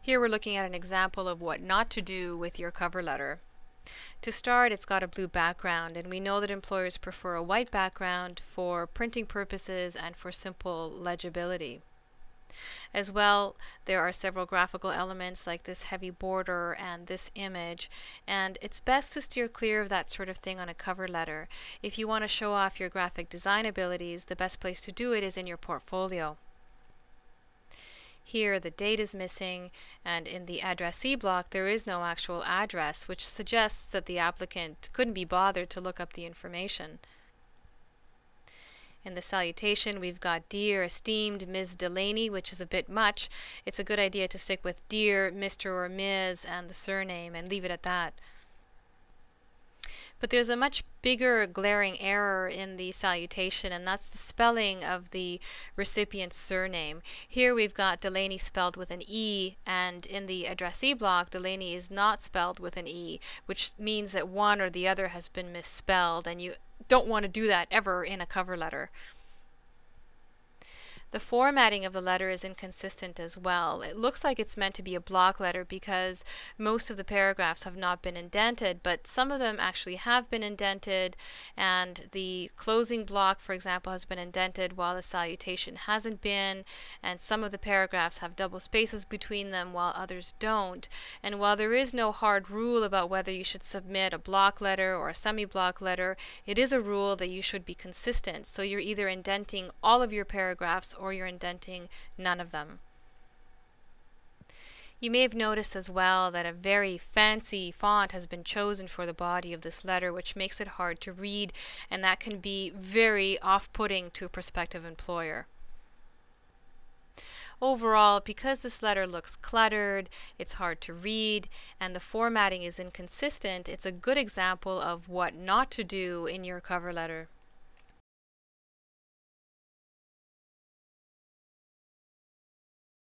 Here we're looking at an example of what not to do with your cover letter. To start, it's got a blue background, and we know that employers prefer a white background for printing purposes and for simple legibility. As well, there are several graphical elements like this heavy border and this image, and it's best to steer clear of that sort of thing on a cover letter. If you want to show off your graphic design abilities, the best place to do it is in your portfolio. Here the date is missing, and in the addressee block there is no actual address, which suggests that the applicant couldn't be bothered to look up the information. In the salutation, we've got Dear Esteemed Ms. Delaney, which is a bit much. It's a good idea to stick with Dear Mr. or Ms. and the surname and leave it at that. But there's a much bigger glaring error in the salutation, and that's the spelling of the recipient's surname. Here we've got Delaney spelled with an E, and in the addressee block Delaney is not spelled with an E, which means that one or the other has been misspelled, and you don't want to do that ever in a cover letter. The formatting of the letter is inconsistent as well. It looks like it's meant to be a block letter because most of the paragraphs have not been indented, but some of them actually have been indented, and the closing block, for example, has been indented while the salutation hasn't been, and some of the paragraphs have double spaces between them while others don't. And while there is no hard rule about whether you should submit a block letter or a semi-block letter, it is a rule that you should be consistent. So you're either indenting all of your paragraphs or you're indenting none of them. You may have noticed as well that a very fancy font has been chosen for the body of this letter, which makes it hard to read, and that can be very off-putting to a prospective employer. Overall, because this letter looks cluttered, it's hard to read, and the formatting is inconsistent, it's a good example of what not to do in your cover letter.